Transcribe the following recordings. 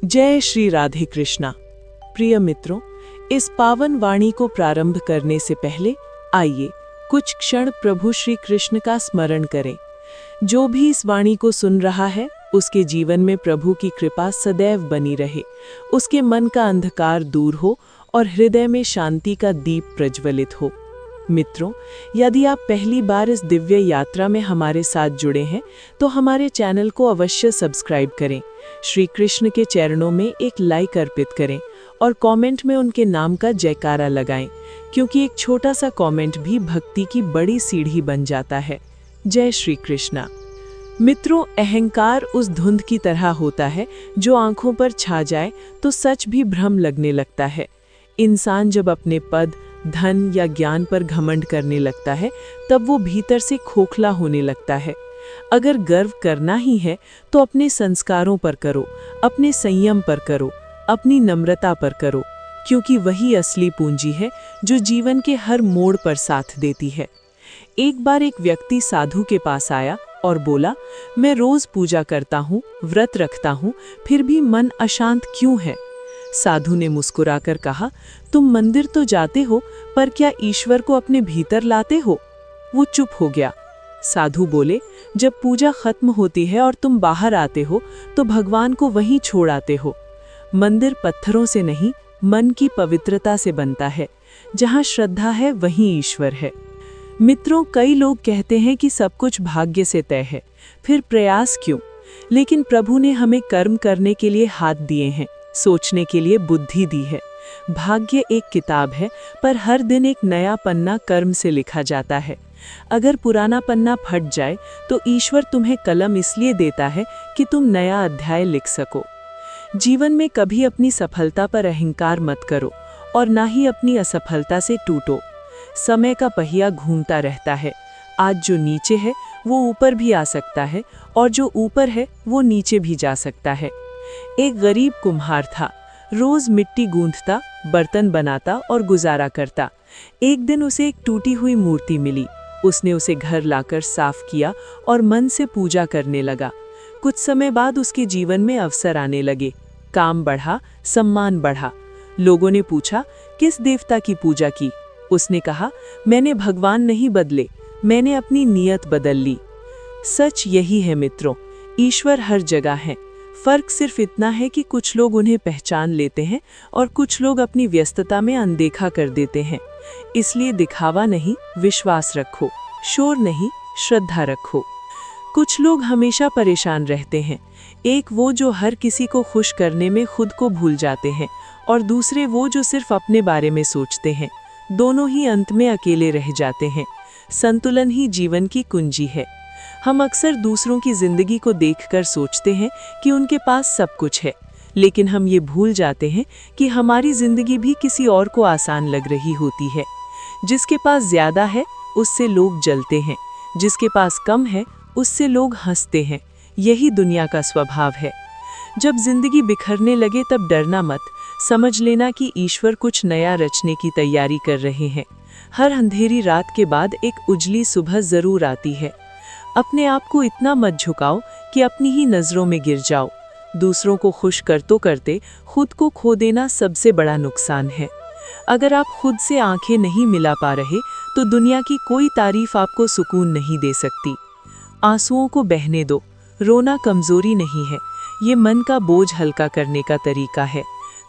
जय श्री राधे कृष्णा। प्रिय मित्रों, इस पावन वाणी को प्रारंभ करने से पहले आइए कुछ क्षण प्रभु श्री कृष्ण का स्मरण करें। जो भी इस वाणी को सुन रहा है, उसके जीवन में प्रभु की कृपा सदैव बनी रहे, उसके मन का अंधकार दूर हो और हृदय में शांति का दीप प्रज्वलित हो। मित्रों, यदि आप पहली बार इस दिव्य यात्रा में हमारे साथ जुड़े हैं, तो हमारे चैनल को अवश्य सब्सक्राइब करें, श्री कृष्ण के चरणों में एक लाइक अर्पित करें और कमेंट में उनके नाम का जयकारा लगाएं, क्योंकि एक छोटा सा कमेंट भी भक्ति की बड़ी सीढ़ी बन जाता है। जय श्री कृष्णा। मित्रों, अहंकार उस धुंध की तरह होता है जो आंखों पर छा जाए तो सच भी भ्रम लगने लगता है। इंसान जब अपने पद, धन या ज्ञान पर घमंड करने लगता है, तब वो भीतर से खोखला होने लगता है। अगर गर्व करना ही है तो अपने संस्कारों पर करो, अपने संयम पर करो, अपनी नम्रता पर करो, क्योंकि वही असली पूंजी है जो जीवन के हर मोड़ पर साथ देती है। एक बार एक व्यक्ति साधु के पास आया और बोला, मैं रोज पूजा करता हूँ, व्रत रखता हूँ, फिर भी मन अशांत क्यों है? साधु ने मुस्कुराकर कहा, तुम मंदिर तो जाते हो, पर क्या ईश्वर को अपने भीतर लाते हो? वो चुप हो गया। साधु बोले, जब पूजा खत्म होती है और तुम बाहर आते हो, तो भगवान को वहीं छोड़ आते हो। मंदिर पत्थरों से नहीं, मन की पवित्रता से बनता है। जहाँ श्रद्धा है, वहीं ईश्वर है। मित्रों, कई लोग कहते हैं कि सब कुछ भाग्य से तय है, फिर प्रयास क्यों? लेकिन प्रभु ने हमें कर्म करने के लिए हाथ दिए हैं, सोचने के लिए बुद्धि दी है। भाग्य एक किताब है, पर हर दिन एक नया पन्ना कर्म से लिखा जाता है। अगर पुराना पन्ना फट जाए तो ईश्वर तुम्हें कलम इसलिए देता है कि तुम नया अध्याय लिख सको। जीवन में कभी अपनी सफलता पर अहंकार मत करो और ना ही अपनी असफलता से टूटो। समय का पहिया घूमता रहता है। आज जो नीचे है वो ऊपर भी आ सकता है, और जो ऊपर है वो नीचे भी जा सकता है। एक गरीब कुम्हार था, रोज मिट्टी गूंथता, बर्तन बनाता और गुजारा करता। एक दिन उसे एक टूटी हुई मूर्ति मिली। उसने उसे घर लाकर साफ किया और मन से पूजा करने लगा। कुछ समय बाद उसके जीवन में अवसर आने लगे। काम बढ़ा, सम्मान बढ़ा। लोगों ने पूछा, किस देवता की पूजा की? उसने कहा, मैंने भगवान नहीं बदले, मैंने अपनी नीयत बदल ली। सच यही है मित्रों, ईश्वर हर जगह है। फर्क सिर्फ इतना है कि कुछ लोग उन्हें पहचान लेते हैं और कुछ लोग अपनी व्यस्तता में अनदेखा कर देते हैं। इसलिए दिखावा नहीं, विश्वास रखो, शोर नहीं, श्रद्धा रखो। कुछ लोग हमेशा परेशान रहते हैं। एक वो जो हर किसी को खुश करने में खुद को भूल जाते हैं, और दूसरे वो जो सिर्फ अपने बारे में सोचते हैं। दोनों ही अंत में अकेले रह जाते हैं। संतुलन ही जीवन की कुंजी है। हम अक्सर दूसरों की जिंदगी को देखकर सोचते हैं कि उनके पास सब कुछ है, लेकिन हम ये भूल जाते हैं कि हमारी जिंदगी भी किसी और को आसान लग रही होती है। जिसके पास ज्यादा है उससे लोग जलते हैं, जिसके पास कम है उससे लोग हंसते हैं। यही दुनिया का स्वभाव है। जब जिंदगी बिखरने लगे तब डरना मत, समझ लेना कि ईश्वर कुछ नया रचने की तैयारी कर रहे हैं। हर अंधेरी रात के बाद एक उजली सुबह जरूर आती है। अपने आप को इतना मत झुकाओ कि अपनी ही नजरों में गिर जाओ। दूसरों को खुश करते खुद को खो देना सबसे बड़ा नुकसान है। अगर आप खुद से आंखें नहीं मिला पा रहे, तो दुनिया की कोई तारीफ आपको सुकून नहीं दे सकती। आंसुओं को बहने दो। रोना कमजोरी नहीं है, ये मन का बोझ हल्का करने का तरीका है।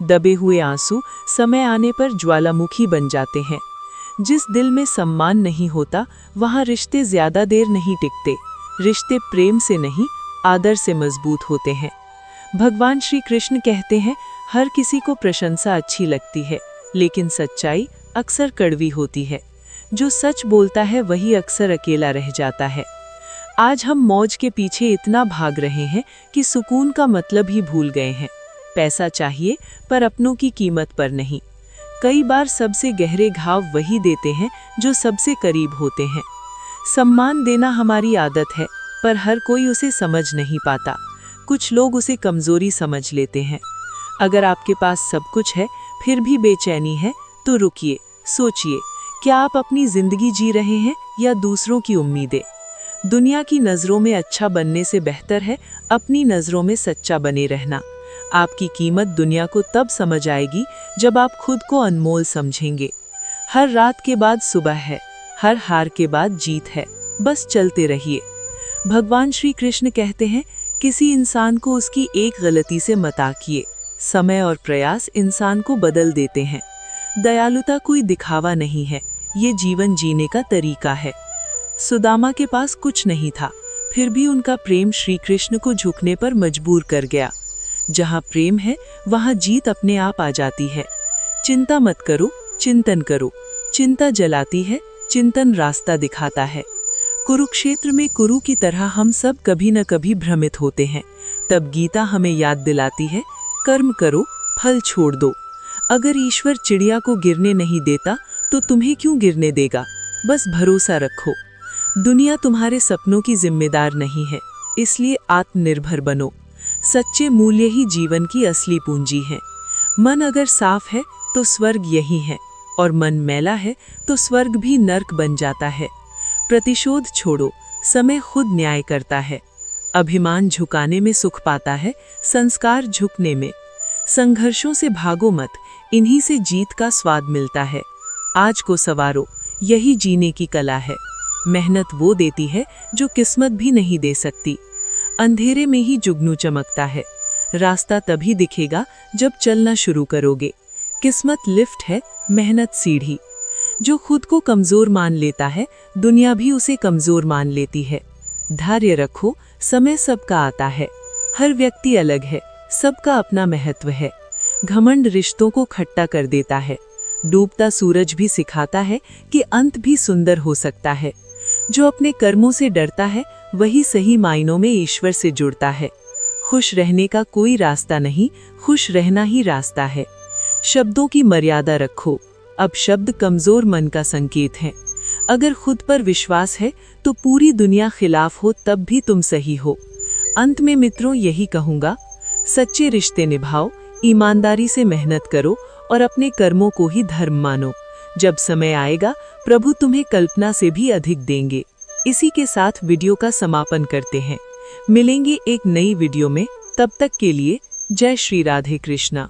दबे हुए आंसू समय आने पर ज्वालामुखी बन जाते हैं। जिस दिल में सम्मान नहीं होता, वहाँ रिश्ते ज्यादा देर नहीं टिकते। रिश्ते प्रेम से नहीं, आदर से मजबूत होते हैं। भगवान श्री कृष्ण कहते हैं, हर किसी को प्रशंसा अच्छी लगती है, लेकिन सच्चाई अक्सर कड़वी होती है। जो सच बोलता है वही अक्सर अकेला रह जाता है। आज हम मौज के पीछे इतना भाग रहे हैं कि सुकून का मतलब ही भूल गए हैं। पैसा चाहिए, पर अपनों की कीमत पर नहीं। कई बार सबसे गहरे घाव वही देते हैं जो सबसे करीब होते हैं। सम्मान देना हमारी आदत है, पर हर कोई उसे समझ नहीं पाता। कुछ लोग उसे कमजोरी समझ लेते हैं। अगर आपके पास सब कुछ है फिर भी बेचैनी है, तो रुकिए, सोचिए, क्या आप अपनी जिंदगी जी रहे हैं या दूसरों की उम्मीदें? दुनिया की नज़रों में अच्छा बनने से बेहतर है अपनी नज़रों में सच्चा बने रहना। आपकी कीमत दुनिया को तब समझ आएगी जब आप खुद को अनमोल समझेंगे। हर रात के बाद सुबह है, हर हार के बाद जीत है, बस चलते रहिए। भगवान श्री कृष्ण कहते हैं, किसी इंसान को उसकी एक गलती से मत आकिए। समय और प्रयास इंसान को बदल देते हैं। दयालुता कोई दिखावा नहीं है, ये जीवन जीने का तरीका है। सुदामा के पास कुछ नहीं था, फिर भी उनका प्रेम श्री कृष्ण को झुकने पर मजबूर कर गया। जहाँ प्रेम है वहाँ जीत अपने आप आ जाती है। चिंता मत करो, चिंतन करो। चिंता जलाती है, चिंतन रास्ता दिखाता है। कुरुक्षेत्र में कुरु की तरह हम सब कभी न कभी भ्रमित होते हैं। तब गीता हमें याद दिलाती है, कर्म करो, फल छोड़ दो। अगर ईश्वर चिड़िया को गिरने नहीं देता तो तुम्हें क्यों गिरने देगा? बस भरोसा रखो। दुनिया तुम्हारे सपनों की जिम्मेदार नहीं है, इसलिए आत्मनिर्भर बनो। सच्चे मूल्य ही जीवन की असली पूंजी है। मन अगर साफ है तो स्वर्ग यही है, और मन मैला है तो स्वर्ग भी नर्क बन जाता है। प्रतिशोध छोड़ो, समय खुद न्याय करता है। अभिमान झुकाने में सुख पाता है, संस्कार झुकने में। संघर्षों से भागो मत, इन्हीं से जीत का स्वाद मिलता है। आज को सवारो, यही जीने की कला है। मेहनत वो देती है जो किस्मत भी नहीं दे सकती। अंधेरे में ही जुगनू चमकता है। रास्ता तभी दिखेगा जब चलना शुरू करोगे। किस्मत लिफ्ट है, मेहनत सीढ़ी। जो खुद को कमजोर मान लेता है, दुनिया भी उसे कमजोर मान लेती है। धैर्य रखो, समय सबका आता है। हर व्यक्ति अलग है, सबका अपना महत्व है। घमंड रिश्तों को खट्टा कर देता है। डूबता सूरज भी सिखाता है कि अंत भी सुंदर हो सकता है। जो अपने कर्मों से डरता है वही सही मायनों में ईश्वर से जुड़ता है। खुश रहने का कोई रास्ता नहीं, खुश रहना ही रास्ता है। शब्दों की मर्यादा रखो। अब शब्द कमजोर मन का संकेत है। अगर खुद पर विश्वास है तो पूरी दुनिया खिलाफ हो तब भी तुम सही हो। अंत में मित्रों यही कहूँगा, सच्चे रिश्ते निभाओ, ईमानदारी से मेहनत करो और अपने कर्मों को ही धर्म मानो। जब समय आएगा प्रभु तुम्हें कल्पना से भी अधिक देंगे। इसी के साथ वीडियो का समापन करते हैं। मिलेंगे एक नई वीडियो में, तब तक के लिए जय श्री राधे कृष्णा।